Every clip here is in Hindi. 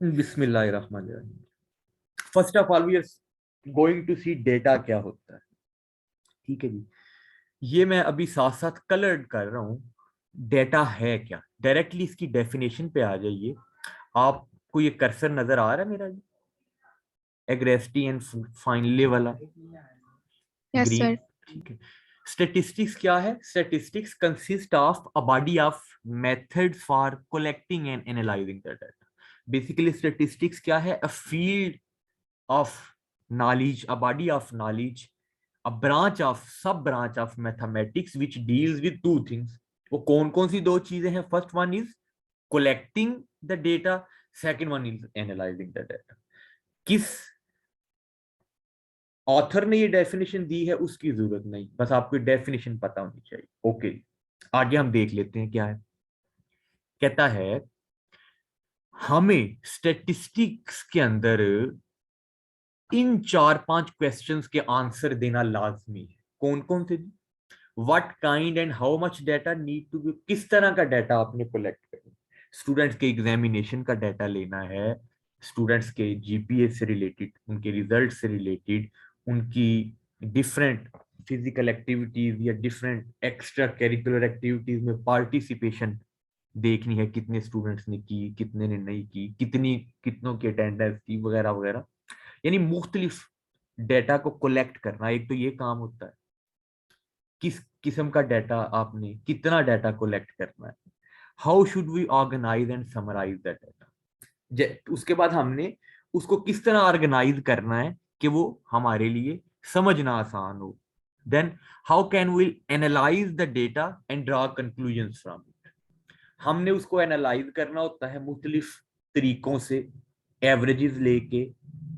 बिस्मिल्लाहिर्रहमानिर्रहीम। First of all we are going to see data क्या होता है। ठीक है जी, ये मैं अभी साथ साथ कलर्ड कर रहा हूँ। डेटा है क्या, डायरेक्टली इसकी डेफिनेशन पे आ जाइए। आपको ये कर्सर नजर आ रहा है मेरा जी, एग्रेसिटी एंड फाइनले वाला यस ग्रीन। सर। ठीक है। स्टेटिस्टिक्स क्या है? Statistics consist of a body of methods for collecting and analysing the data. Basically statistics क्या है? A field of knowledge, a body of knowledge, a branch of sub branch of mathematics which deals with two things. वो कौन कौन सी दो चीजें हैं? First one is collecting the data, second one is analyzing the data. किस ऑथर ने ये डेफिनेशन दी है उसकी जरूरत नहीं, बस आपको डेफिनेशन पता होनी चाहिए। ओके, आगे हम देख लेते हैं क्या है। कहता है हमें स्टेटिस्टिक्स के अंदर इन चार पांच क्वेश्चंस के आंसर देना लाजमी है। कौन कौन से? What kind and how much data need to be, किस तरह का डाटा आपने कलेक्ट करना। स्टूडेंट्स के एग्जामिनेशन का डाटा लेना है, स्टूडेंट्स के जीपीए से रिलेटेड, उनके रिजल्ट से रिलेटेड, उनकी डिफरेंट फिजिकल एक्टिविटीज या डिफरेंट एक्स्ट्रा करिकुलर एक्टिविटीज में पार्टिसिपेशन देखनी है, कितने स्टूडेंट्स ने की, कितने ने नहीं की, कितनों की अटेंडेंस थी, वगैरह वगैरह। यानी मुख्तलिफ डेटा को कलेक्ट करना, एक तो ये काम होता है। किस किस्म का डाटा, आपने कितना डाटा कलेक्ट करना है। How should we organise and summarise the data. उसके बाद हमने उसको किस तरह ऑर्गेनाइज करना है कि वो हमारे लिए समझना आसान हो। Then how can we analyse the data and draw conclusions from it. हमने उसको एनालाइज करना होता है मुख्तलिफ तरीकों से, एवरेजेस लेके,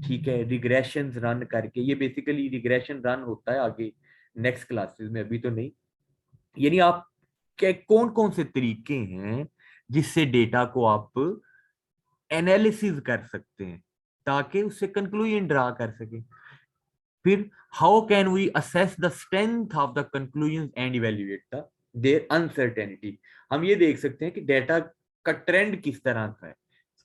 ठीक है, रिग्रेशन रन करके। ये बेसिकली रिग्रेशन रन होता है आगे नेक्स्ट क्लासेस में, अभी तो नहीं। यानी आप के कौन कौन से तरीके हैं जिससे डेटा को आप एनालिसिस कर सकते हैं ताकि उससे कंक्लूजन ड्रा कर सके। फिर how can we assess the strength of the conclusion and evaluate the their uncertainty. हम ये देख सकते हैं कि डेटा का ट्रेंड किस तरह का है।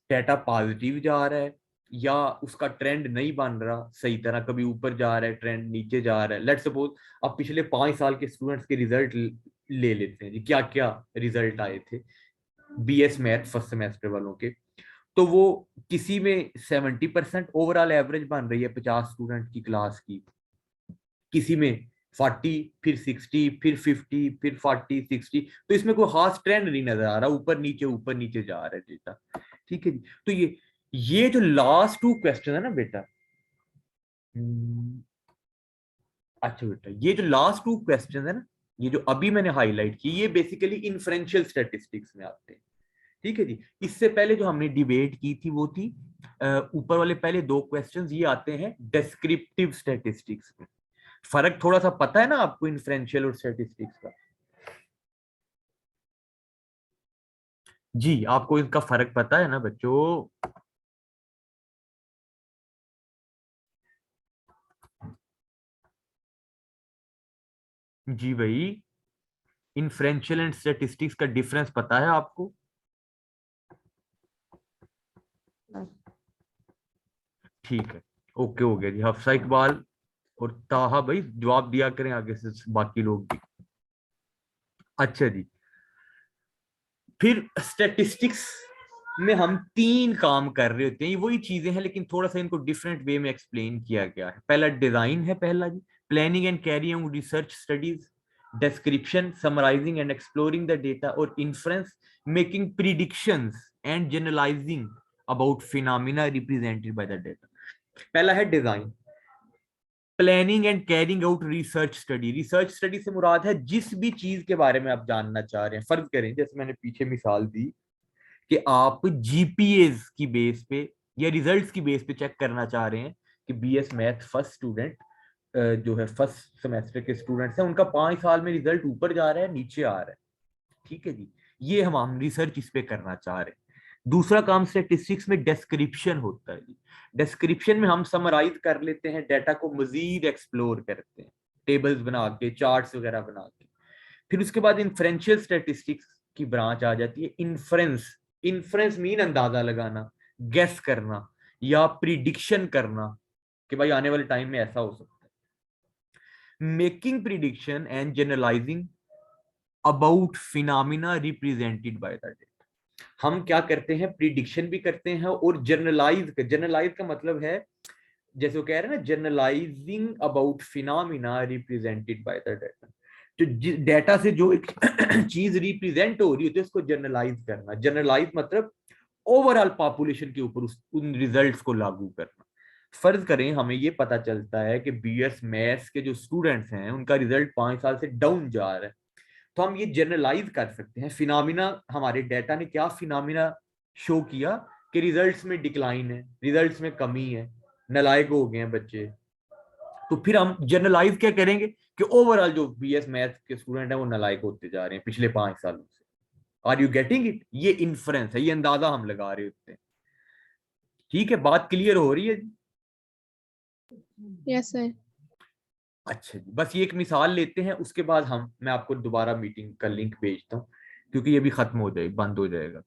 डेटा पॉजिटिव जा रहा है या उसका ट्रेंड नहीं बन रहा सही तरह, कभी ऊपर जा रहा है, ट्रेंड नीचे जा रहा है। लेट्स सपोज अब पिछले 5 साल के स्टूडेंट्स के रिजल्ट ले लेते हैं जी, क्या क्या रिजल्ट आए थे बीएस मैथ फर्स्ट सेमेस्टर वालों के। तो वो किसी में 70% ओवरऑल एवरेज बन रही है 50 स्टूडेंट की क्लास की, किसी में 40, फिर 60, फिर 50, फिर 40, 60। तो इसमें कोई खास ट्रेंड नहीं नजर आ रहा, ऊपर नीचे जा रहा है डेटा। ठीक है जी। तो ये जो लास्ट टू क्वेश्चन है ना बेटा, अच्छा बेटा, ये जो लास्ट टू क्वेश्चन है ना, ये जो अभी मैंने हाईलाइट की, ये बेसिकली इन्फ्रेंशियल स्टैटिस्टिक्स में आते हैं। ठीक है जी। इससे पहले जो हमने डिबेट की थी वो थी ऊपर वाले पहले दो क्वेश्चंस, ये आते हैं डिस्क्रिप्टिव स्टैटिस्टिक्स में। फर्क थोड़ा सा पता है ना आपको इन्फ्रेंशियल और स्टैटिस्टिक्स का? जी, आपको इनका फर्क पता है ना बच्चों? जी भाई, इन्फ्रेंशियल एंड स्टैटिस्टिक्स का डिफरेंस पता है आपको? ठीक है, ओके हो गया जी। हफ्सा इकबाल और ताहा भाई जवाब दिया करें आगे से, बाकी लोग भी। अच्छा जी। फिर स्टैटिस्टिक्स में हम तीन काम कर रहे होते हैं, ये वही चीजें हैं लेकिन थोड़ा सा इनको डिफरेंट वे में एक्सप्लेन किया गया है। पहला डिजाइन है, पहला जी planning and carrying research studies, description summarizing and exploring the data, और inference making predictions and generalising about phenomena represented by the data. पहला है design, planning and carrying out research study. Research study से मुराद है जिस भी चीज के बारे में आप जानना चाह रहे हैं। फर्ज करें जैसे मैंने पीछे मिसाल दी कि आप जीपीएस की बेस पे या रिजल्ट्स की बेस पे चेक करना चाह रहे हैं कि बीएस मैथ फर्स्ट स्टूडेंट जो है फर्स्ट सेमेस्टर के स्टूडेंट्स हैं, उनका 5 साल में रिजल्ट ऊपर जा रहा है नीचे आ रहा है। ठीक है जी, ये हम रिसर्च इस पे करना चाह रहे हैं। दूसरा काम स्टेटिस्टिक्स में डिस्क्रिप्शन होता है जी। डिस्क्रिप्शन में हम समराइज कर लेते हैं डाटा को, मजीद एक्सप्लोर करते हैं, टेबल्स बना के, चार्ट्स वगैरह बना के। फिर उसके बाद इन्फ्रेंशियल स्टेटिस्टिक्स की ब्रांच आ जाती है, इन्फ्रेंस। इन्फ्रेंस मीन अंदाजा लगाना, गेस करना या प्रिडिक्शन करना कि भाई आने वाले टाइम में ऐसा हो सकता है। Making prediction and generalising about phenomena represented by the data. हम क्या करते हैं, प्रिडिक्शन भी करते हैं और जनरलाइज का मतलब है जैसे वो कह रहे हैं ना, generalising about phenomena represented by the data. जो डेटा से जो एक चीज रिप्रेजेंट हो रही होती है उसको जनरलाइज करना। जनरलाइज मतलब ओवरऑल पॉपुलेशन के ऊपर उन रिजल्ट्स को लागू करना। फर्ज करें हमें ये पता चलता है कि बीएस मैथ्स के जो स्टूडेंट्स हैं उनका रिजल्ट 5 साल से डाउन जा रहा है, तो हम ये जनरलाइज कर सकते हैं फिनोमिना। हमारे डेटा ने क्या फिनोमिना शो किया कि रिजल्ट्स में डिक्लाइन है, रिजल्ट्स में कमी है, नालायक हो गए हैं बच्चे। तो फिर हम जनरलाइज क्या करेंगे कि ओवरऑल जो बीएस मैथ के स्टूडेंट हैं वो नालायक होते जा रहे हैं पिछले 5 सालों से। Are you getting it? ये इन्फ्रेंस है, ये अंदाजा हम लगा रहे होते हैं। ठीक है, बात क्लियर हो रही है जी? Yes, sir. अच्छा जी, बस ये एक मिसाल लेते हैं, उसके बाद मैं आपको दोबारा मीटिंग का लिंक भेजता हूँ क्योंकि ये भी खत्म हो जाए, बंद हो जाएगा।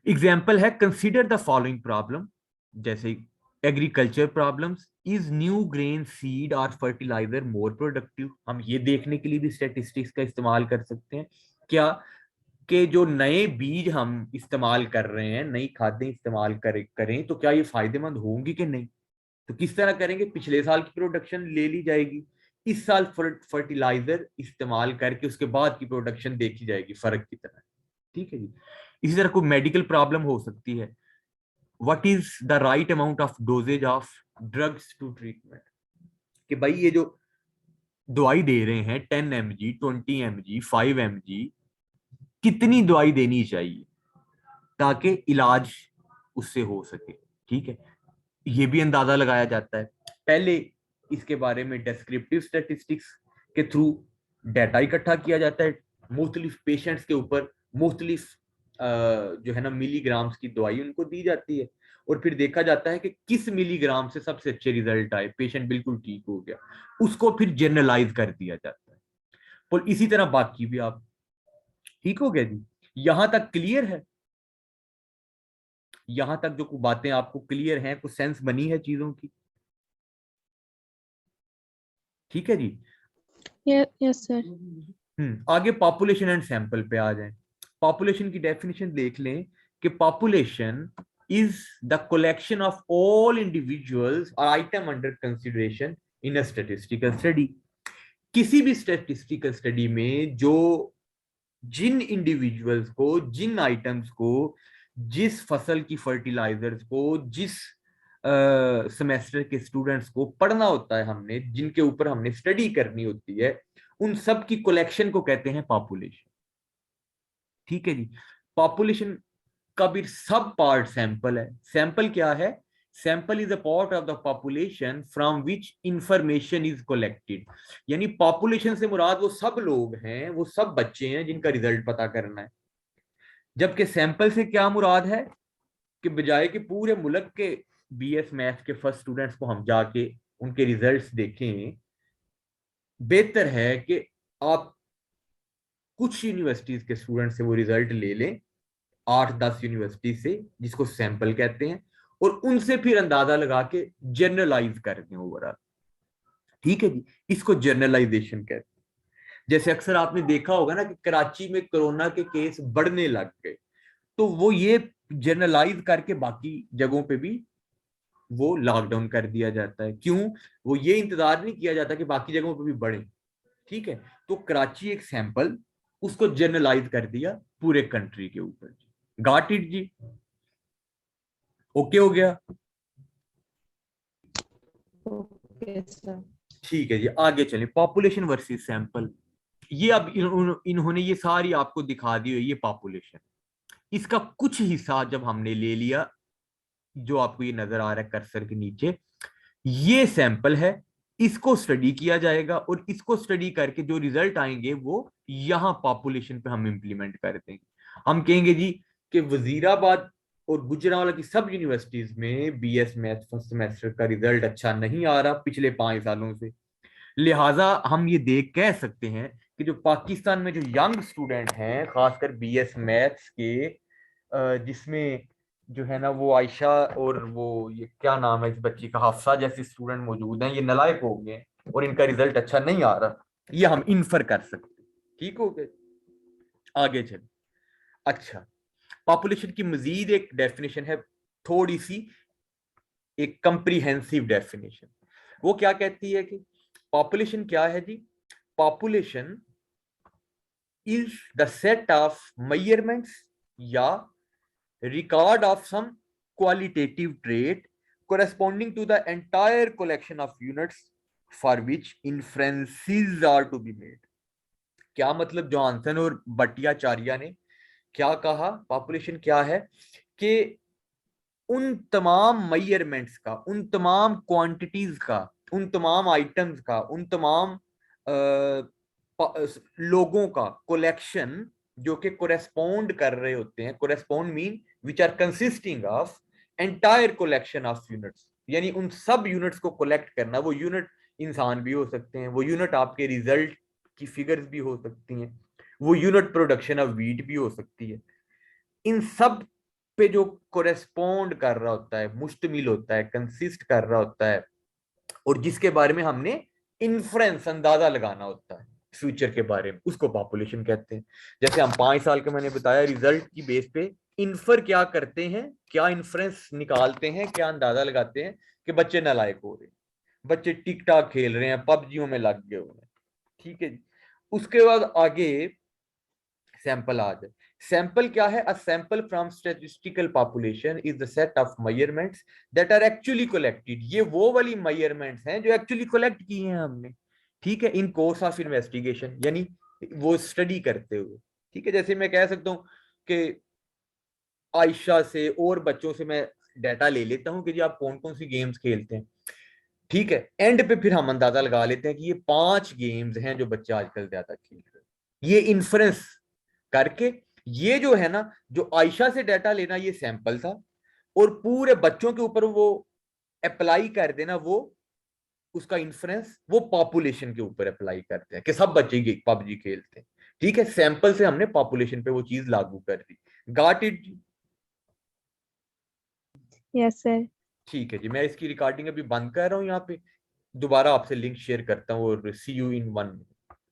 एग्जाम्पल है, कंसीडर द फॉलोइंग प्रॉब्लम, जैसे agriculture problems, is new grain seed और फर्टिलाइजर मोर प्रोडक्टिव। हम ये देखने के लिए भी स्टेटिस्टिक्स का इस्तेमाल कर सकते हैं क्या, कि जो नए बीज हम इस्तेमाल कर रहे हैं, नई खादें इस्तेमाल करें तो क्या ये फायदेमंद होंगी कि नहीं। तो किस तरह करेंगे, पिछले साल की प्रोडक्शन ले ली जाएगी, इस साल फर्टिलाइजर इस्तेमाल करके उसके बाद की प्रोडक्शन देखी जाएगी फर्क की तरह। ठीक है जी। इसी तरह कोई मेडिकल प्रॉब्लम हो सकती है, what is the right amount of doses of drugs to treatment, कि भाई ये जो दवाई दे रहे हैं 10 mg, 20 mg, 5 mg, कितनी दवाई देनी चाहिए ताकि इलाज उससे हो सके। ठीक है, ये भी अंदाजा लगाया जाता है। पहले इसके बारे में डेस्क्रिप्टिव स्टैटिस्टिक्स के थ्रू डाटा इकट्ठा किया जाता है, मुख्तलिफ पेशेंट्स के ऊपर मुख्तलिफ जो है ना मिलीग्राम्स की दवाई उनको दी जाती है, और फिर देखा जाता है कि किस मिलीग्राम से सबसे अच्छे रिजल्ट आए, पेशेंट बिल्कुल ठीक हो गया, उसको फिर जनरलाइज कर दिया जाता है। और इसी तरह बाकी भी आप ठीक हो गया जी, यहां तक क्लियर है? यहां तक जो बातें आपको क्लियर हैं, कुछ सेंस बनी है चीजों की? ठीक है जी। Yeah, yes, sir. आगे पॉपुलेशन एंड सैंपल पे आ जाएं। पॉपुलेशन की डेफिनेशन देख लें कि population is the collection of all individuals or item under consideration in a statistical study. किसी भी स्टैटिस्टिकल स्टडी में जो जिन इंडिविजुअल्स को, जिन आइटम्स को, जिस फसल की फर्टिलाइजर्स को, जिस सेमेस्टर के स्टूडेंट्स को पढ़ना होता है, हमने जिनके ऊपर हमने स्टडी करनी होती है, उन सब की कलेक्शन को कहते हैं पॉपुलेशन। ठीक है जी। पॉपुलेशन का भी सब पार्ट सैंपल है। सैंपल क्या है? Sample is a part of the population from which information is collected. यानी पॉपुलेशन से मुराद वो सब लोग हैं, वो सब बच्चे हैं जिनका रिजल्ट पता करना है। जबकि सैंपल से क्या मुराद है कि बजाय कि पूरे मुल्क के बीएस मैथ्स के फर्स्ट स्टूडेंट्स को हम जाके उनके रिजल्ट्स देखें, बेहतर है कि आप कुछ यूनिवर्सिटीज के स्टूडेंट से वो रिजल्ट ले लें, 8-10 यूनिवर्सिटी से, जिसको सैंपल कहते हैं, और उनसे फिर अंदाजा लगा के जनरलाइज कर दें ओवरऑल। ठीक है जी, इसको जनरलाइजेशन कहते हैं। जैसे अक्सर आपने देखा होगा ना कि कराची में कोरोना के केस बढ़ने लग गए, तो वो ये जनरलाइज करके बाकी जगहों पे भी वो लॉकडाउन कर दिया जाता है। क्यों? वो ये इंतजार नहीं किया जाता कि बाकी जगहों पे भी बढ़े। ठीक है, तो कराची एक सैंपल, उसको जनरलाइज कर दिया पूरे कंट्री के ऊपर। Got it ji? ओके हो गया? Okay, sir. ठीक है जी, आगे चलें। पॉपुलेशन वर्सेस सैंपल, ये अब इन्होंने ये सारी आपको दिखा दी है, ये पॉपुलेशन। इसका कुछ हिस्सा जब हमने ले लिया, जो आपको ये नजर आ रहा है कर्सर के नीचे, ये सैंपल है, इसको स्टडी किया जाएगा, और इसको स्टडी करके जो रिजल्ट आएंगे वो यहां पॉपुलेशन पे हम इंप्लीमेंट कर देंगे। हम कहेंगे जी कि वजीराबाद और गुजरांवाला की सब यूनिवर्सिटीज में बीएस मैथ फर्स्ट सेमेस्टर का रिजल्ट अच्छा नहीं आ रहा पिछले 5 सालों से, लिहाजा हम ये देख कह सकते हैं कि जो पाकिस्तान में जो यंग स्टूडेंट हैं, खासकर बीएस मैथ्स के, जिसमें जो है ना वो आयशा और वो ये क्या नाम है इस बच्ची का, हफ्सा जैसी स्टूडेंट मौजूद हैं, ये नालायक हो गए और इनका रिजल्ट अच्छा नहीं आ रहा, ये हम इन्फर कर सकते। ठीक हो गए, आगे चल। अच्छा, पॉपुलेशन की मजीद एक डेफिनेशन है, थोड़ी सी एक कंप्रीहेंसिव डेफिनेशन। वो क्या कहती है कि पॉपुलेशन क्या है जी? Population is the set of measurements या record of some qualitative trait corresponding to the entire collection of units for which inferences are to be made। क्या मतलब जॉनसन और भट्टाचार्य ने क्या कहा, पॉपुलेशन क्या है कि उन तमाम मेजरमेंट्स का, उन तमाम क्वांटिटीज का, उन तमाम आइटम्स का, उन तमाम लोगों का कलेक्शन जो कि कोरेस्पोंड कर रहे होते हैं, correspond mean which are consisting of entire collection of units, यानी उन सब यूनिट्स को कलेक्ट करना। वो यूनिट इंसान भी हो सकते हैं, वो यूनिट आपके रिजल्ट की फिगर्स भी हो सकती हैं, वो यूनिट प्रोडक्शन ऑफ वीट भी हो सकती है। इन सब पे जो कोरेस्पोंड कर रहा होता है, मुश्तमिल होता है, कंसिस्ट कर रहा होता है, और जिसके बारे में हमने इन्फ्रेंस, अंदाजा लगाना होता है फ्यूचर के बारे में, उसको पॉपुलेशन कहते हैं। जैसे हम 5 साल के, मैंने बताया, रिजल्ट की बेस पे इन्फर क्या करते हैं, क्या इन्फ्रेंस निकालते हैं, क्या अंदाजा लगाते हैं कि बच्चे नालायक हो रहे हैं, बच्चे टिक टाक खेल रहे हैं, पबजियों में लग गए हुए हैं। ठीक है जी। उसके बाद आगे सैंपल आ जाए। सैंपल क्या है? A sample from statistical population is the set of measurements that are actually collected. ये वो वाली मेजरमेंट्स हैं जो एक्चुअली कलेक्ट की हैं हमने, ठीक है, इन कोर्स ऑफ इन्वेस्टिगेशन, यानी वो स्टडी करते हुए। ठीक है, जैसे मैं कह सकता हूँ कि आयशा से और बच्चों से मैं डाटा ले लेता हूँ कि जी आप कौन कौन सी गेम्स खेलते हैं। ठीक है, एंड पे फिर हम अंदाजा लगा लेते हैं कि ये 5 गेम्स हैं जो बच्चे आजकल ज्यादा खेल रहे हैं। ये इन्फ्रेंस करके, ये जो है ना, जो आयशा से डाटा लेना ये सैंपल था, और पूरे बच्चों के ऊपर वो अप्लाई कर देना, वो उसका इन्फ्रेंस वो पॉपुलेशन के ऊपर अप्लाई करते हैं कि सब बच्चे पबजी खेलते हैं। ठीक है, सैंपल से हमने पॉपुलेशन पे वो चीज लागू कर दी। Got it? Yes, sir. ठीक है जी, मैं इसकी रिकॉर्डिंग अभी बंद कर रहा हूँ यहाँ पे, दोबारा आपसे लिंक शेयर करता हूँ, और सी यू इन 1 मिनट।